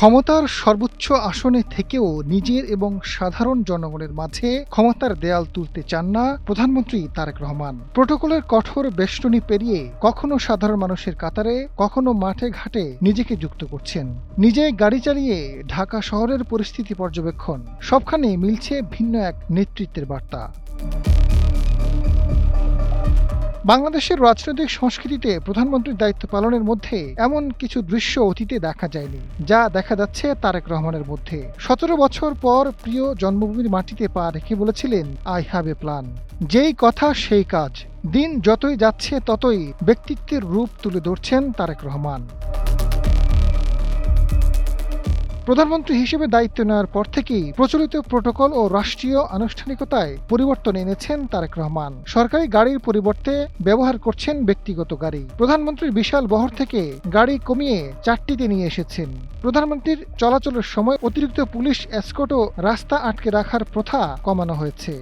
ক্ষমতার সর্বোচ্চ আসনে থেকেও নিজের এবং সাধারণ জনগণের মাঝে ক্ষমতার দেয়াল তুলতে চান না প্রধানমন্ত্রী তারেক রহমান। প্রোটোকলের কঠোর বেষ্টনী পেরিয়ে কখনো সাধারণ মানুষের কাতারে, কখনো মাঠে ঘাটে নিজেকে যুক্ত করছেন। নিজে গাড়ি চালিয়ে ঢাকা শহরের পরিস্থিতি পর্যবেক্ষণ, সবখানে মিলছে ভিন্ন এক নেতৃত্বের বার্তা। বাংলাদেশের রাজনৈতিক সংস্কৃতিতে প্রধানমন্ত্রীর দায়িত্ব পালনের মধ্যে এমন কিছু দৃশ্য অতীতে দেখা যায়নি, যা দেখা যাচ্ছে তারেক রহমানের মধ্যে। 17 বছর পর প্রিয় জন্মভূমির মাটিতে পা রেখে বলেছিলেন, আই হ্যাভ এ প্ল্যান। যেই কথা সেই কাজ। দিন যতই যাচ্ছে ততই ব্যক্তিত্বের রূপ তুলে ধরছেন তারেক রহমান। প্রধানমন্ত্রী হিসেবে দায়িত্ব নেওয়ার পর থেকেই প্রচলিত প্রোটোকল ও রাষ্ট্রীয় আনুষ্ঠানিকতায় পরিবর্তন এনেছেন তারেক রহমান। সরকারি গাড়ির পরিবর্তে ব্যবহার করছেন ব্যক্তিগত গাড়ি। প্রধানমন্ত্রীর বিশাল বহর থেকে গাড়ি কমিয়ে 4টিতে নিয়ে এসেছেন। প্রধানমন্ত্রীর চলাচলের সময় অতিরিক্ত পুলিশ এসকর্ট ও রাস্তা আটকে রাখার প্রথা কমানো হয়েছে।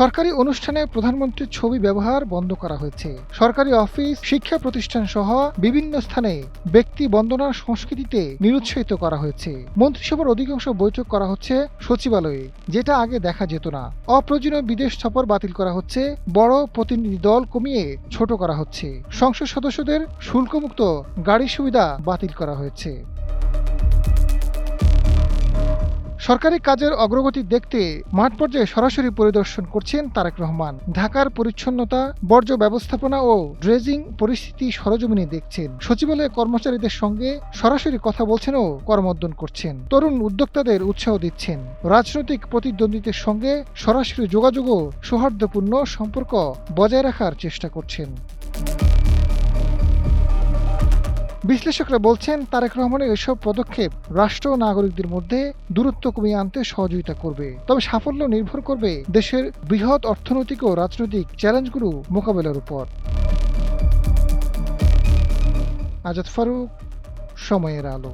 সরকারি অনুষ্ঠানে প্রধানমন্ত্রীর ছবি ব্যবহার বন্ধ করা হয়েছে। সরকারি অফিস, শিক্ষা প্রতিষ্ঠান সহ বিভিন্ন স্থানে ব্যক্তি বন্দনার সংস্কৃতিতে নিরুৎসাহিত করা হয়েছে। মন্ত্রিসভার অধিকাংশ বৈঠক করা হচ্ছে সচিবালয়ে, যেটা আগে দেখা যেত না। অপ্রয়োজনীয় বিদেশ সফর বাতিল করা হচ্ছে, বড় প্রতিনিধি দল কমিয়ে ছোট করা হচ্ছে। সংসদ সদস্যদের শুল্কমুক্ত গাড়ি সুবিধা বাতিল করা হয়েছে। সরকারি কাজের অগ্রগতি দেখতে মাঠ পর্যায়ে সরাসরি পরিদর্শন করছেন তারেক রহমান। ঢাকার পরিচ্ছন্নতা, বর্জ্য ব্যবস্থাপনা ও ড্রেজিং পরিস্থিতি সরেজমিনে দেখছেন। সচিবালয়ে কর্মচারীদের সঙ্গে সরাসরি কথা বলছেন ও করমর্দন করছেন। তরুণ উদ্যোক্তাদের উৎসাহ দিচ্ছেন। রাজনৈতিক প্রতিদ্বন্দ্বীদের সঙ্গে সরাসরি যোগাযোগ ও সৌহার্দ্যপূর্ণ সম্পর্ক বজায় রাখার চেষ্টা করছেন। বিশ্লেষকরা বলছেন, তারেক রহমানের এসব পদক্ষেপ রাষ্ট্র ও নাগরিকদের মধ্যে দূরত্ব কমিয়ে আনতে সহযোগিতা করবে। তবে সাফল্য নির্ভর করবে দেশের বৃহৎ অর্থনৈতিক ও রাজনৈতিক চ্যালেঞ্জগুলো মোকাবেলার উপর। আজাদ ফারুক, সময়ের আলো।